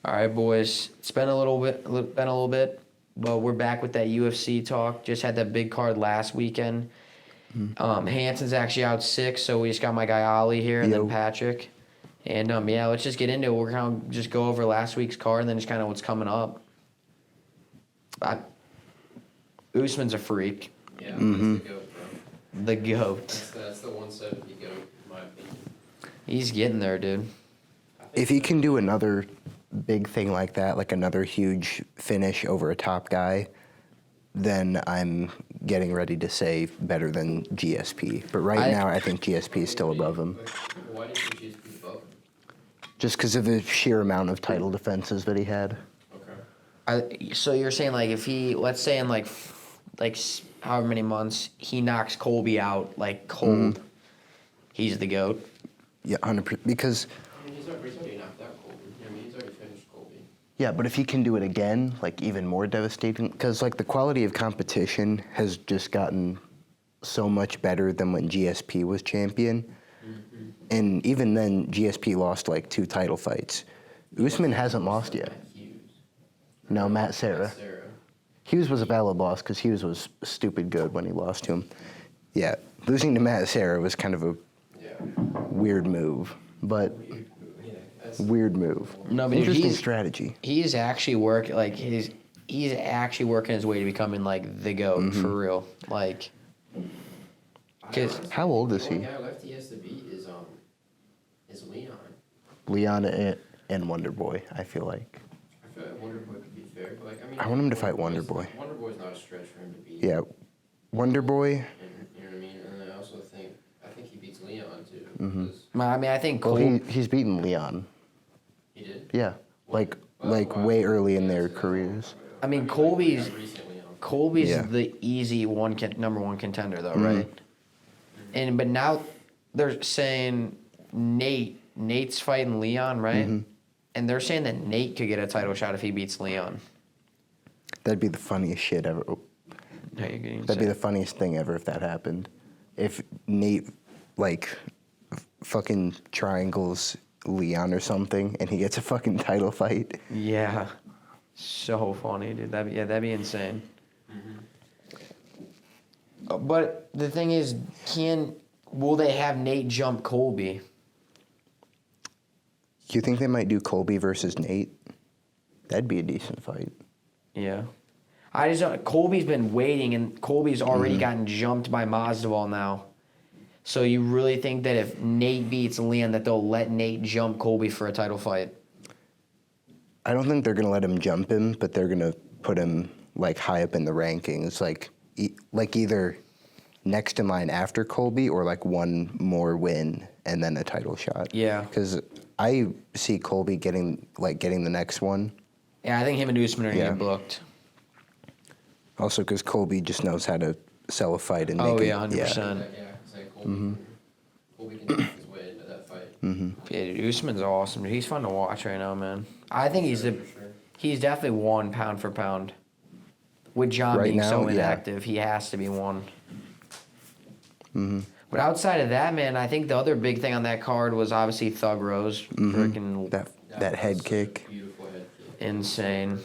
All right, boys. It's been a little bit, but we're back with that UFC talk. Just had that big card last weekend. Hanson's actually out sick, so we just got my guy Ollie here and then Patrick. And yeah, let's just get into it. We're gonna just go over last week's card and then just kind of what's coming up. Usman's a freak. Yeah, that's the GOAT, bro. The GOAT. That's the 170 GOAT, in my opinion. He's getting there, dude. If he can do another big thing like that, like another huge finish over a top guy, then I'm getting ready to say better than GSP. But now, I think GSP is still above him. Why do you think GSP above him? Just because of the sheer amount of title defenses that he had. Okay. So you're saying like if he, let's say in like however many months, he knocks Colby out like cold, he's the GOAT. Yeah, 100%. Because I mean, he's already knocked out Colby. I mean, he's already finished Colby. yeah, but if he can do it again, like even more devastating, because like the quality of competition has just gotten so much better than when GSP was champion. Mm-hmm. And even then, GSP lost like 2 title fights. Usman hasn't lost yet. No, Matt Serra. Hughes was a valid loss because Hughes was stupid good when he lost to him. Yeah, losing to Matt Serra was kind of a weird move, but weird move. No, but interesting strategy. He's actually he's actually working his way to becoming like the GOAT for real. Like, cause how old is he? The only guy left he has to beat is Leon. Leon and Wonder Boy. I feel like. I feel like Wonder Boy could be fair, but like I mean. I want him to fight Wonder Boy. Wonder Boy's not a stretch for him to beat. Yeah, Wonder Boy. You know what I mean? And I also think he beats Leon too. I mean, I think Well, he's beaten Leon. He did. Yeah, like way early in their careers. I mean, Colby's Yeah. the easy number one contender though, right? But now they're saying Nate's fighting Leon, right? And they're saying that Nate could get a title shot if he beats Leon. That'd be the funniest shit ever. No, you're getting That'd be the funniest thing ever if that happened. If Nate, like, fucking triangles Leon or something and he gets a fucking title fight. Yeah. So funny, dude. That'd be insane. But the thing is, will they have Nate jump Colby? Do you think they might do Colby versus Nate? That'd be a decent fight. Yeah. I just don't, Colby's been waiting, and Colby's already gotten jumped by Masvidal now. So you really think that if Nate beats Leon, that they'll let Nate jump Colby for a title fight? I don't think they're gonna let him jump him, but they're gonna put him like high up in the rankings, like either next in line after Colby or like one more win and then a title shot. Yeah. Because I see Colby getting the next one. Yeah, I think him and Usman are gonna get booked. Also, because Colby just knows how to sell a fight and make it. 100%. Yeah, it's like Colby can take his way into that fight. Yeah, dude, Usman's awesome. Dude. He's fun to watch right now, man. I think he's definitely one pound for pound. With John Right being now, so yeah. inactive, he has to be one. But outside of that, man, I think the other big thing on that card was obviously Thug Rose. Freaking That head kick. Beautiful head kick. insane.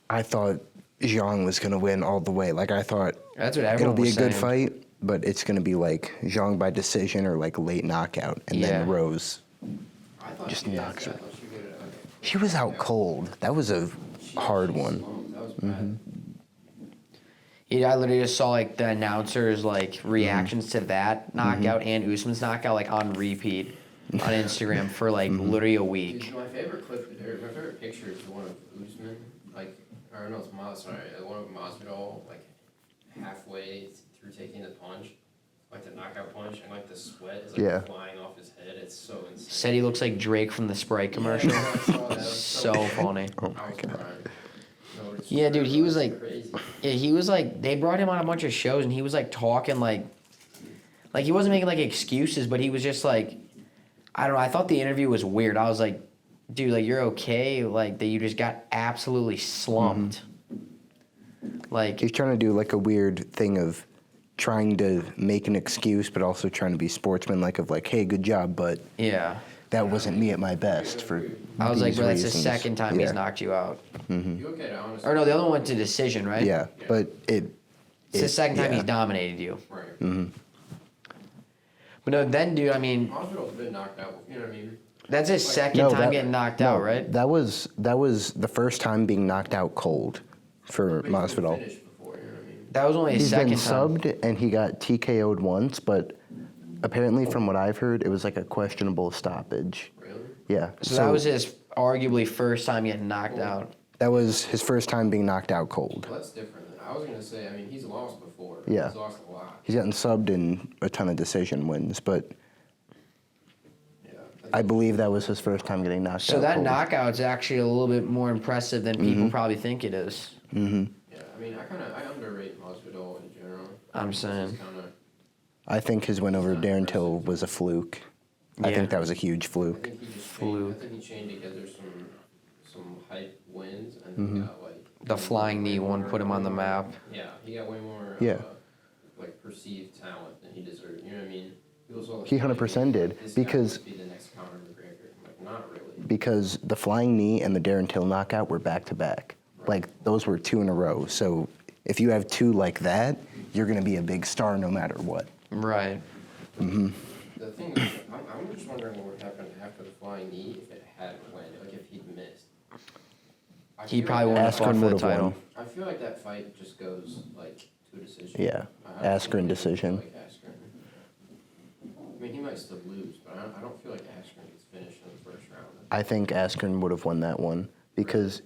I thought Zhang was gonna win all the way. Like I thought That's what everyone it'll be was a good saying. fight, but it's gonna be like Zhang by decision or like late knockout, and then Rose I thought just she had knocks her. that. I thought she would have- She was out cold. That was a hard one. That was bad. Yeah, I literally just saw like the announcers like reactions to that knockout and Usman's knockout like on repeat on Instagram for like literally a week. Dude, my favorite clip, or my favorite picture is the one of Usman, like, or no, it's the one of Masvidal, like, halfway through taking the punch, like the knockout punch, and like the sweat is like flying off his head. It's so insane. Said he looks like Drake from the Sprite commercial. Yeah, I saw that. It was So funny. Oh my god. Yeah, dude, he was like, crazy. yeah, he was like, they brought him on a bunch of shows and he was like talking like he wasn't making like excuses, but he was just like, I don't know. I thought the interview was weird. I was like, dude, like you're okay, like that you just got absolutely slumped. Like He's trying to do like a weird thing of trying to make an excuse, but also trying to be sportsmanlike of like, hey, good job, but yeah, that wasn't me at my best for I was like, these bro, that's the reasons." second time he's Yeah. knocked you out. You look at it honestly. Or no, the other one went to decision, right? Yeah, but It's the second time yeah. he's dominated you. Right. But no, then, dude, I mean, Masvidal's been knocked out. You know what I mean? that's his second time getting knocked out, right? That was the first time being knocked out cold for But he's been Masvidal. finished before, you know what I mean? That was only his He's second been time. subbed and he got TKO'd once, but apparently from what I've heard, it was like a questionable stoppage. Really? Yeah. So that was his arguably first time getting knocked out. That was his first time being knocked out cold. Well, that's different. I was gonna say, I mean, he's lost before. Yeah. He's lost a lot. He's gotten subbed in a ton of decision wins, but Yeah. I believe that was his first time getting knocked So out that cold. knockout's actually a little bit more impressive than people probably think it is. Yeah, I mean, I underrate Masvidal in general. I'm saying. He's kinda, I think his win over Darren Till was a fluke. I Yeah. think that was a huge I fluke. think he just Fluke. I think he chained together some hype wins and he got like The flying knee one put him on the map. Yeah, he got way more Yeah. like perceived talent than he deserved. You know what I mean? People saw He 100% did, this guy because- must be the next Conor McGregor. I'm like, not really. Because the flying knee and the Darren Till knockout were back to back. Like those were 2 in a row. So if you have 2 like that, you're going to be a big star no matter what. Right. The thing is, I'm just wondering what would happen after the flying knee if it hadn't landed, like if he'd missed. I He feel probably like wouldn't have Askren fought for the would've won. title. I feel like that fight just goes like to a decision. Yeah, I don't Askren think he decision. Like Askren. I mean, he might still lose, but I don't feel like Askren gets finished in the first round. I think Askren would have won that one because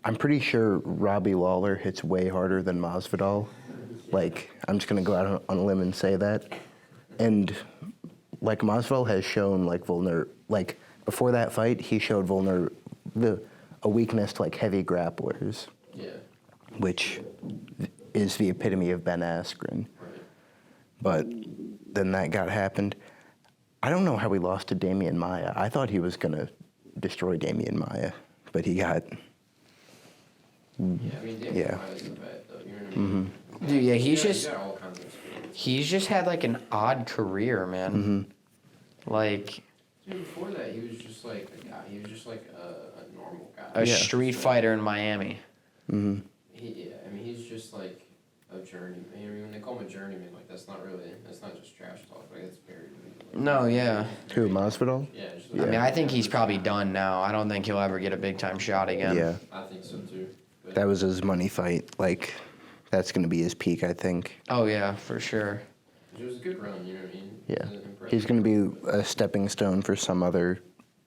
I'm pretty sure Robbie Lawler hits way harder than Masvidal. Like, I'm just going to go out on a limb and say that. And, like, Masvidal has shown, like, before that fight, he showed a weakness to, like, heavy grapplers, Yeah. which is the epitome of Ben Askren. Right. But then that happened. I don't know how he lost to Damian Maia. I thought he was going to destroy Damian Maia, but he got... Yeah, I mean, Damian Yeah. Maia's a vet, though. You know what I mean? Dude, yeah, he's got- just got all kinds of experience. he's just had like an odd career, man. Like Dude, before that, he was just like a guy. He was just like a normal guy. a Yeah. street fighter in Miami. Yeah, I mean, he's just like a journeyman. I mean, when they call him a journeyman, like that's not just trash talk. Like it's very. Like, No, yeah. Who, Masvidal? Yeah. It's just I mean, I think he's probably done now. I don't think he'll ever get a big time shot again. Yeah. I think so too. But That was his money fight. Like, that's going to be his peak, I think. Oh yeah, for sure. it was a good run. You know what I mean? Yeah. It was impressive. He's going to be a stepping stone for some other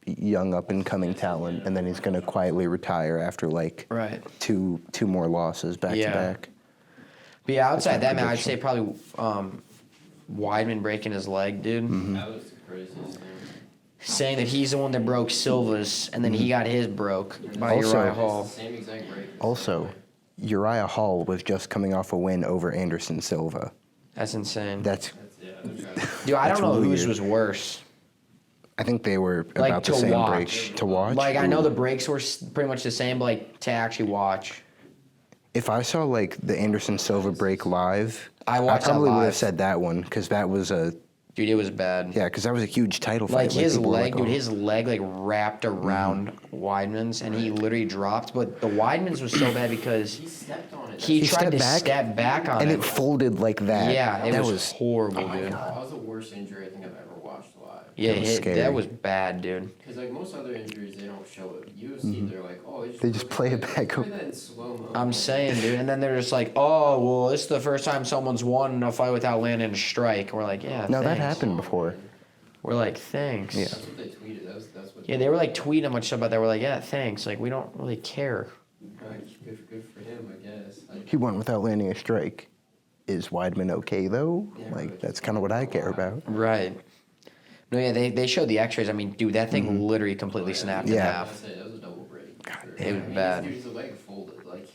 young up-and-coming talent, and then he's going to quietly retire after, like, Right. two more losses back-to-back. But yeah, outside that, man, I'd prediction. say probably Weidman breaking his leg, dude. That was the craziest thing. Saying that he's the one that broke Silva's, and then he got his broke by Also- Uriah It's Hall. the same exact break. Also, Uriah Hall was just coming off a win over Anderson Silva. That's insane. That's, There's gotta Dude, I that's don't know whose weird. was worse. I think they were Like, about the to same watch. break to watch. Like, I know Ooh. the breaks were pretty much the same, but like to actually watch. If I saw like the Anderson Silva break live, I watched that probably would live. have said that one because that was a Dude, it was bad. because that was a huge title Like fight. his people were leg, like, dude, "Oh." his leg like wrapped around Weidman's, and he literally dropped. But the Weidman's was so bad because He stepped on it. he tried stepped to back, step back on and it. it folded like that. Yeah, it that was horrible, Oh my dude. God, that was the worst injury I think I've ever watched live. Yeah, That was that scary. was bad, dude. Because like most other injuries, they don't show it. UFC, they're like, oh, They just play it back. Play that in slow mo. I'm saying, dude, and then they're just like, oh, well, this is the first time someone's won a fight without landing a strike. We're like, yeah, No, that thanks. happened before. We're like, thanks. Yeah. That's what they tweeted. That's what. Yeah, they were like tweeting how much stuff about that. We're like, yeah, thanks. Like, we don't really care. Like, good for him, I guess. Like, He won without landing a strike. Is Weidman okay though? Yeah, Like right. that's kind of what I care about. Right. No, yeah, they showed the X-rays. I mean, dude, that thing literally completely snapped in Yeah. half. That was a double break. God, it was bad. Dude's leg folded. Like,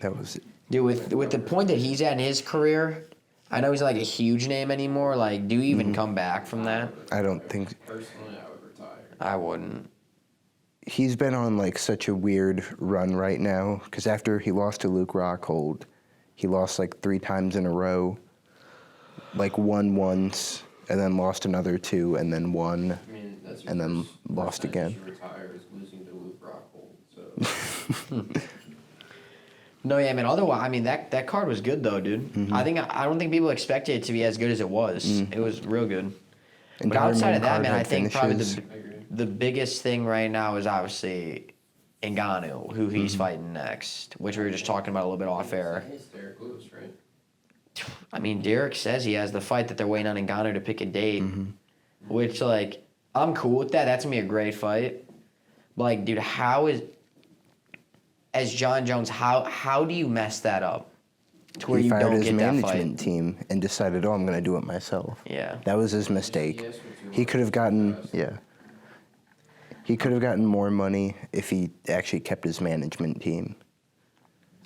That was Dude, with the point that he's at in his career, I know he's like a huge name anymore. Like, do you even come back from that? I don't think personally, I would retire. I wouldn't. he's been on like such a weird run right now because after he lost to Luke Rockhold, he lost like 3 times in a row. like won once and then lost another 2 and then won. I mean, that's your And then first lost time again. She retires losing to Luke Rockhold. So No, yeah, man. Otherwise, I mean, that card was good though, dude. Mm-hmm. I don't think people expected it to be as good as it was. It was real good. And But outside of that, card man, I had think probably finishes. I agree. the biggest thing right now is obviously Ngannou, who he's Mm-hmm. fighting next, which we were just talking about a little bit off air. It's Derek Lewis, right? I mean, Derek says he has the fight that they're waiting on Ngannou to pick a date, which, like, I'm cool with that. That's going to be a great fight. But, like, dude, as John Jones, how do you mess that up to where He you fired don't his get that fight? management team and decided, I'm going to do it myself. Yeah. That was his mistake. He asked for too He much could have gotten, fast. yeah. He could have gotten more money if he actually kept his management team.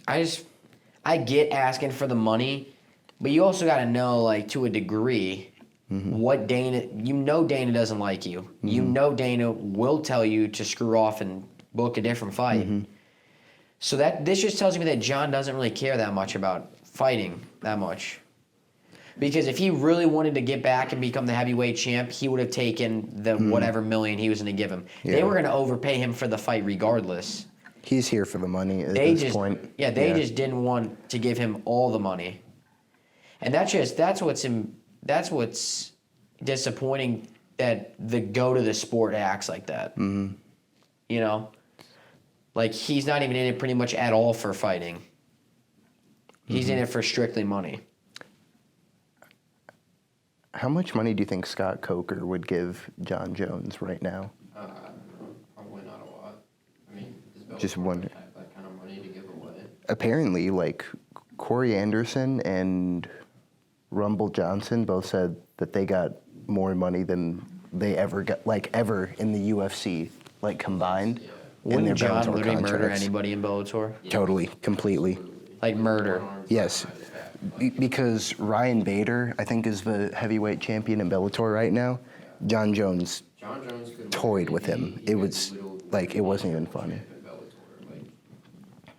I get asking for the money, but you also got to know, like, to a degree, what Dana, Dana doesn't like you. You know Dana will tell you to screw off and book a different fight. So this just tells me that John doesn't really care that much about fighting that much. Because if he really wanted to get back and become the heavyweight champ, he would have taken the whatever million he was going to give him. They Yeah. were going to overpay him for the fight regardless. He's here for the money at They this just point. they just didn't want to give him all the money, and that's what's disappointing, that the goat of the sport acts like that. Mm-hmm. You know, like he's not even in it pretty much at all for fighting. He's in it for strictly money. How much money do you think Scott Coker would give John Jones right now? I don't know. Probably not a lot. I mean, does Just Bellator wonder. have that kind of money to give away? Apparently, like, Corey Anderson and Rumble Johnson both said that they got more money than they ever got, like, ever in the UFC, like, combined. Yeah. in their Wouldn't John Bellator literally murder contracts. anybody in Bellator? Totally, completely. Like murder. One arm Yes. behind his back. Because Ryan Bader, I think, is the heavyweight champion in Bellator right now. John Jones John Jones could toyed literally with him. be- he It could was, literally like, it wasn't even funny. champ in Bellator. Like,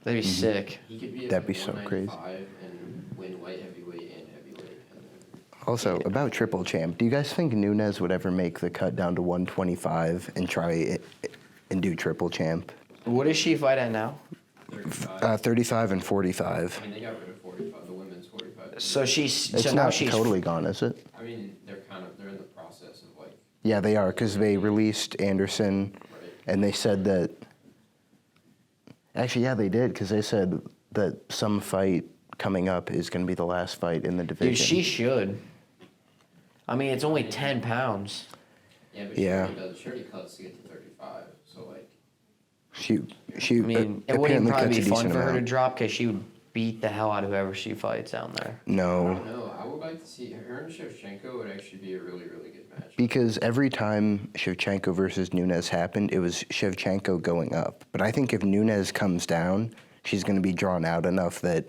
That'd be sick. he could be That'd be so crazy. 195 and win light heavyweight and heavyweight. And then Also, about Triple Champ, do you guys think Nunes would ever make the cut down to 125 and try it and do Triple Champ? What does she fight at now? 35. 35 and 45. I mean, they got rid of 45, the women's 45. So she's It's now not she's totally gone, is it? I mean, they're in the process of like, Yeah, they are, because they released Anderson, right? and they said that... Actually, yeah, they did, because they said that some fight coming up is going to be the last fight in the division. dude. She should. I mean, it's only 10 pounds. Yeah, but Yeah. she already cuts to get to 35, so like, She I mean, it wouldn't apparently probably cuts be a fun decent for her to amount. drop because she would beat the hell out of whoever she fights down there. I No, don't know. I would like to see her and Shevchenko would actually be a really, really good match. because every time Shevchenko versus Nunes happened, it was Shevchenko going up. But I think if Nunes comes down, she's going to be drawn out enough that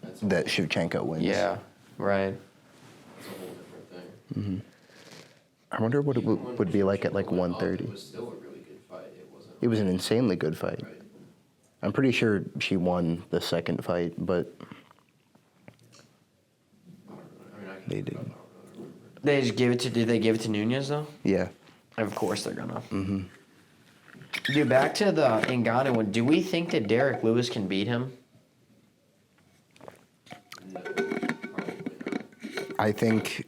That's a that whole, Shevchenko wins. Yeah, right. that's a whole different thing. I wonder what it Even when would be like at like Shevchenko went up, 130. It was still a really good fight. It was an insanely good fight. Right. I'm pretty sure she won the second fight, but I don't know. I mean, I can They look did. it up. I don't really remember. They just give it to. Did they give it to Nunez though? yeah. Of course they're gonna. Mm-hmm. Dude, back to the Ngannou one. Do we think that Derek Lewis can beat him? No, probably not. I think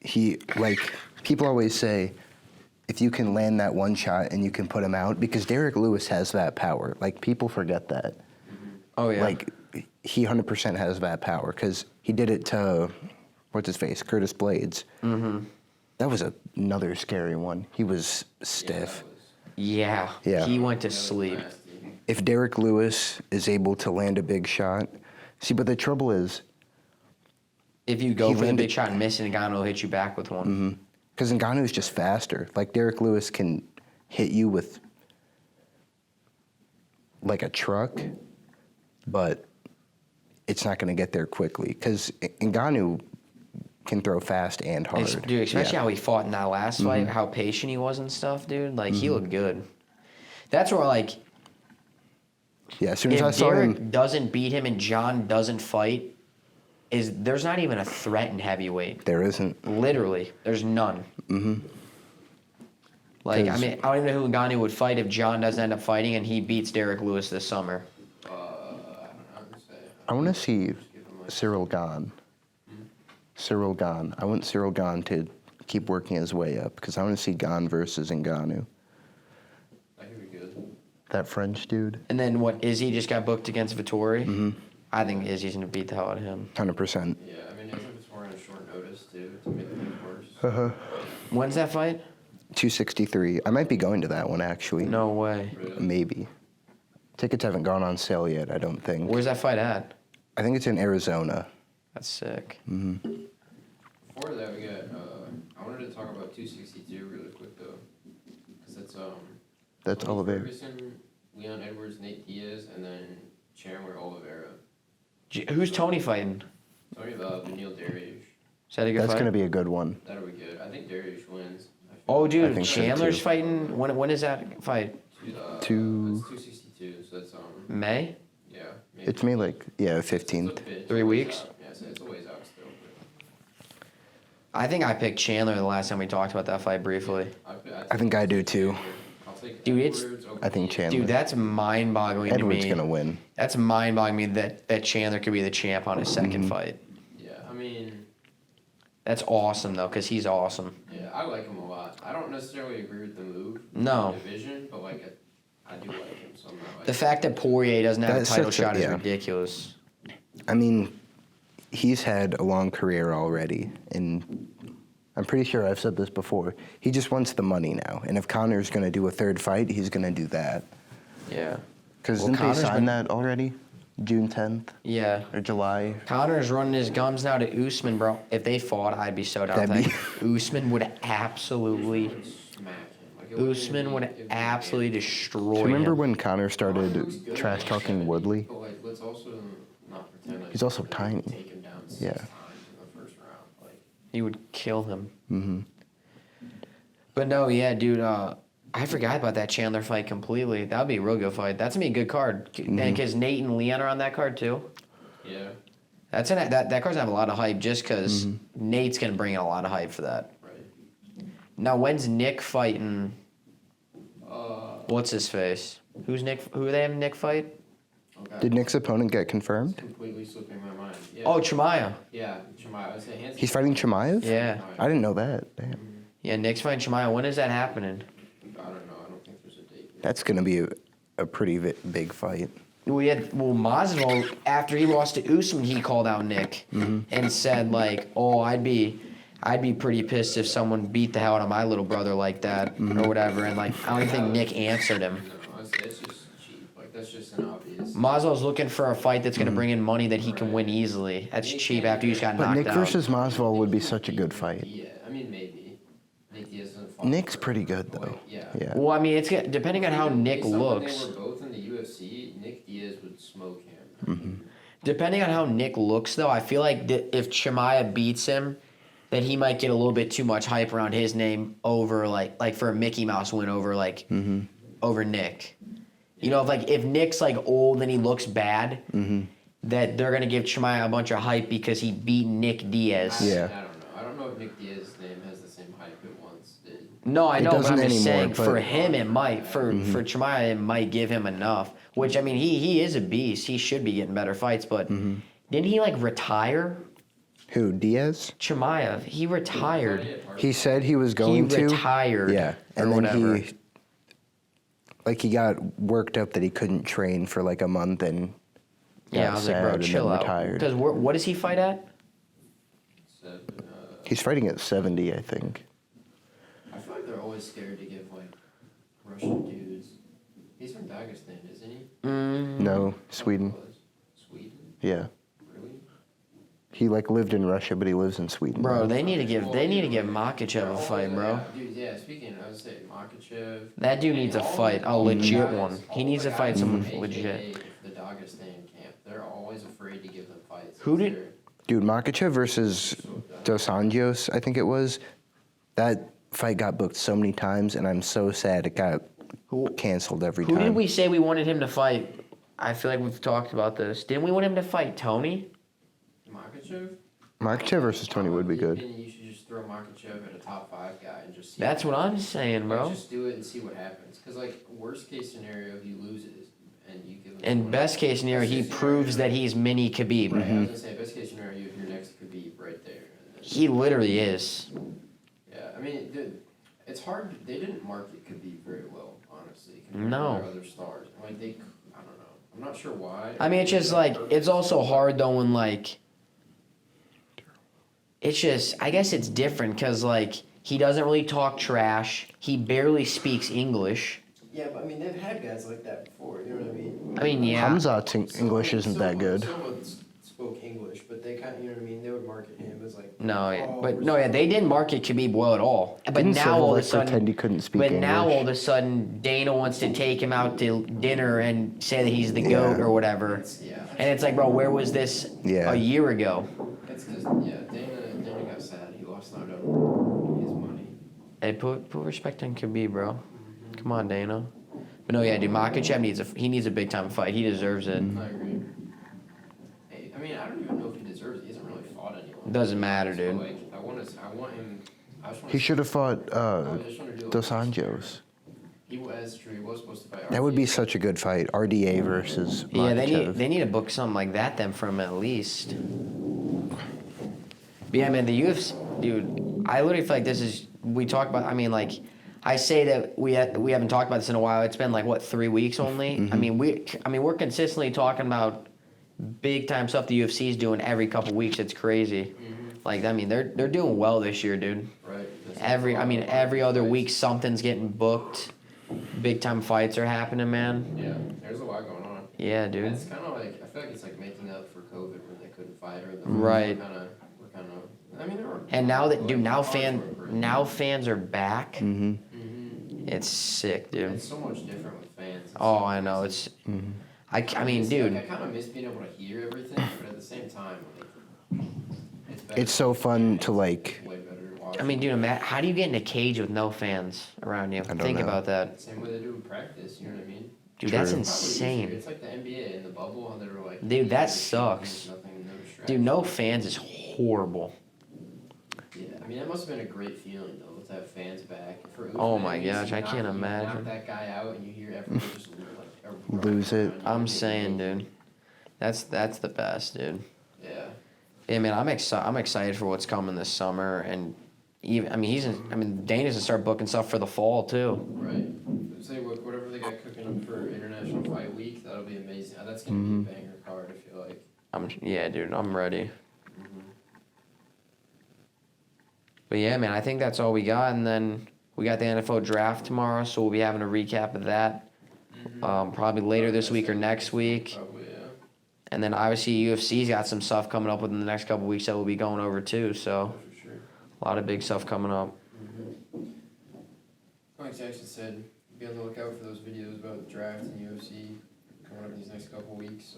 he, like, people always say, if you can land that one shot and you can put him out, because Derek Lewis has that power. Like, people forget that. Oh yeah. Like, he 100% has that power, because he did it to, what's his face, Curtis Blades. Mm-hmm. That was another scary one. He was stiff. yeah. Yeah. He went to That was sleep. nasty. If Derek Lewis is able to land a big shot, see, but the trouble is, If you go He for the landed- big shot and miss, and Ngannou will hit you back with one. because Ngannou is just faster. Like, Derek Lewis can hit you with, like, a truck, but it's not going to get there quickly, because Ngannou can throw fast and hard. Dude, especially Yeah. how he fought in that last fight, how patient he was and stuff, dude. Like, he looked good. That's where, like, Yeah, as soon as I if saw Derek him, doesn't beat him and John doesn't fight, is there's not even a threat in heavyweight. There isn't. Literally, there's none. Mm-hmm. Like, I 'Cause- mean, I don't even know who Ngannou would fight if John doesn't end up fighting and he beats Derek Lewis this summer. I don't know. I'm gonna say. I want to see Just give him, like, Cyril Gane. Cyril Gane. I want Cyril Gane to keep working his way up because I want to see Gane versus Ngannou. That could be good. That French dude. And then what, Izzy just got booked against Vittori? Mm-hmm. I think Izzy's going to beat the hell out of him. 100%. Yeah, I mean, if it's more on a short notice too to make things worse. Uh-huh. When's that fight? 263. I might be going to that one actually. No way. Really? Maybe. Tickets haven't gone on sale yet, I don't think. Where's that fight at? I think it's in Arizona. That's sick. Mm-hmm. Before that, we got. I wanted to talk about 262 really quick though, because it's That's Tony Oliveira. Ferguson, Leon Edwards, Nate Diaz, and then Chandler Oliveira. Who's Tony fighting? Tony Neil Dariush. Is that a good That's fight? going to be a good one. That'll be good. I think Dariush wins. Oh, I dude, think so, Chandler's too. fighting. When is that fight? It's 262, so that's May? yeah. Maybe. It's May like, yeah, It's a 15th. bit- it's 3 a ways weeks? out. Yeah, so it's a ways out still. I think I picked Chandler the last time we talked about that fight briefly. I think I do, too. I'll take Dude, it's- Edwards over I think Diaz. Chandler. Dude, that's mind-boggling Edwards to me. going to win. That's mind-boggling to me that Chandler could be the champ on his second Mm-hmm. fight. Yeah, I mean, That's awesome, though, because he's awesome. yeah, I like him a lot. I don't necessarily agree with the move. No. in the division, but like I do like him somehow. The fact that Poirier doesn't have That's a title such a- shot is yeah. ridiculous. I mean, he's had a long career already, and I'm pretty sure I've said this before. He just wants the money now, and if Connor's going to do a third fight, he's going to do that. Yeah. Because Well, didn't Connor's they sign been- that already? June 10th Yeah. or July? Connor's running his gums now to Usman, bro. If they fought, I'd be so down. That'd with that. Usman would absolutely, Smack him. Like, it wouldn't Usman be- would it wouldn't absolutely be- destroy Do you remember him. when Connor Looks started good trash at talking 70, Woodley? But like, let's also not pretend like He's also we're gonna tiny. Take him down 6 Yeah. times in the first round. Like, He would kill him. Mm-hmm. But no, yeah, dude. I forgot about that Chandler fight completely. That would be a real good fight. That's gonna be a good card. And because Nate and Leon are on that card too. yeah, That card's gonna have a lot of hype just because Nate's gonna bring in a lot of hype for that. right. Now, when's Nick fighting? What's What's his face? Who's Nick? Who are they having Nick fight? okay. Did Nick's opponent get It's confirmed? completely slipping my mind. Yeah. Oh, Chimaev. Yeah, Chimaev. I would say Hanson. He's fighting Chimaev? Yeah. I didn't know that. Damn. Yeah, Nick's fighting Chimaev. When is that happening? I don't know. I don't think there's a date. Yet. That's going to be a pretty big fight. Masvidal, after he lost to Usman, he called out Nick and said like, "Oh, I'd be pretty pissed if someone beat the hell out of my little brother like that or whatever." And like, I don't even think Nick answered him. No, I would say it's just cheap. Like that's just an obvious. Masvidal's looking for a fight that's gonna bring in money that he can win easily. That's cheap after you just got But knocked Nick out. versus Masvidal would be such a good fight. Yeah, I mean maybe. Nick Diaz doesn't fall Nick's for it, pretty good, but, though. like, yeah. Yeah. Well, I mean, depending on how Nick Based on when looks. They were both in the UFC. Nick Diaz would smoke him. Depending on how Nick looks, though, I feel like if Chimaev beats him, then he might get a little bit too much hype around his name over like for a Mickey Mouse win over over Nick. You know, if Nick's like old and he looks bad, that they're gonna give Chimaev a bunch of hype because he beat Nick Diaz. Yeah. I don't know. I don't know if Nick Diaz's name has the same hype it once did. No, I It know, but doesn't I'm just anymore, saying for but- him it might. For Chimaev it might give him enough. Which I mean he is a beast. He should be getting better fights, but didn't he like retire? Who, Diaz? Chimaev, he retired. He said he was going He to. retired. Yeah. And or then whatever. he got worked up that he couldn't train for like a month and Yeah, got I was like, sad bro, and chill then out. retired. Because what does he fight at? So, He's fighting at 70, I think. I feel like they're always scared to give like Russian dudes. He's from Dagestan, isn't he? No, Sweden. Sweden? Yeah. Really? He like lived in Russia, but he lives in Sweden. Bro, now. they need to give Makhachev a fight, bro. Dude, yeah, speaking, I would say Makhachev. That dude needs a fight, a legit one. He needs to fight someone legit. The Dagestan camp, they're always afraid to give them fights. Who did- They're- Dude, Makachev versus Dos Anjos, I think it was. That fight got booked so many times, and I'm so sad it got canceled every Who time. did we say we wanted him to fight? I feel like we've talked about this. Didn't we want him to fight Tony? Makhachev? Makhachev? Makhachev versus Tony would be In my good. opinion, you should just throw Makhachev at a top 5 guy and just see. That's what I'm saying, Like, bro. just do it and see what happens. Because, like, worst case scenario, he loses and you give him. And someone best else. case scenario, Best he case proves scenario, that he's mini Khabib. Right, I was gonna say, best case scenario, you have your next Khabib right there. And then, He literally is. yeah, I mean, dude, it's hard. They didn't market Khabib very well, honestly. Compared No. to their other stars. Like, they, I don't know. I'm not sure why. I mean, it's just like, it's also hard though when like, it's just, I guess it's different because like, he doesn't really talk trash. He barely speaks English. Yeah, but I mean, they've had guys like that before. You know what I mean? I mean, yeah. Hamzat's English isn't that good. Someone spoke English, but they kind of, you know what I mean? They would market him as like. No, yeah. oh, But we're no, yeah, they didn't market Khabib well at all. But Didn't now Silva all of a like sudden, pretend he couldn't speak but English? now all of a sudden, Dana wants to take him out to dinner and say that he's the Yeah. goat or whatever. Yeah. And it's like, bro, where was this Yeah. a year ago? It's because, yeah, Dana got sad. He lost out on his money. Hey, put respect on Khabib, bro. Come on, Dana. But no, yeah, dude, Makhachev needs a big time fight. He deserves it. I agree. Hey, I mean, I don't even know if he deserves it. He hasn't really fought anyone. Doesn't matter, So, dude. like, I want him. I just want He should have fought I just want to do Dos Anjos. He was true. He was supposed to fight. That would be RDA. such a good fight. RDA versus Yeah, Makhachev. they need to book something like that then for him at least. But yeah, man, the UFC, dude. I literally feel like this is we talk about. I mean, like, I say that we haven't talked about this in a while. It's been like what 3 weeks only. I mean, we're consistently talking about big time stuff the UFC is doing every couple weeks. It's crazy. Like, I mean, they're doing well this year, dude. Right. Every other week something's getting booked. Big time fights are happening, man. Yeah, there's a lot going on. Yeah, dude. It's kind of like I feel like it's like making up for COVID when they couldn't fight or the Right. We're kind of. I mean, there were. And now that, dude, like, cards were great. now fans are back. Mm-hmm. It's sick, dude. It's so much different with fans. It's Oh, so I know. crazy. It's. I mean, dude. Like, I kind of miss being able to hear everything, but at the same time, like, better. It's so fun to like. Way better to watch. I mean, dude, Matt, how do you get in a cage with no fans around you? don't Think know. about that, Same way they do in practice. You know what I mean? dude. True. That's Probably insane. It's like the NBA in the bubble, and they were like. Dude, that there's sucks. nothing, no distraction. Dude, no fans is horrible. Yeah, I mean that must have been a great feeling though to have fans back. For Oh Usman, my you gosh, see I can't you knock imagine. that guy out, and you hear everyone just like Lose it. I'm saying, dude. That's the best, dude. Yeah. Yeah, man, I'm excited for what's coming this summer, and even I mean Dana's gonna start booking stuff for the fall too. Right. Say whatever they got cooking up for International Fight Week, that'll be amazing. That's gonna be a banger card. I feel like. Yeah, dude, I'm ready. But yeah, man, I think that's all we got, and then we got the NFL draft tomorrow, so we'll be having a recap of that, probably later this week or next week. Probably, yeah. And then obviously UFC's got some stuff coming up within the next couple weeks that we'll be going over too. So For sure. a lot of big stuff coming up. Like Jackson said, be on the lookout for those videos about the draft and UFC coming up in these next couple weeks.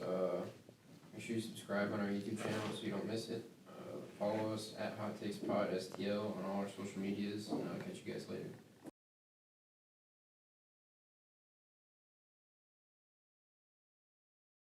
Make sure you subscribe on our YouTube channel so you don't miss it. Follow us at Hot Takes Pod STL on all our social medias, and I'll catch you guys later.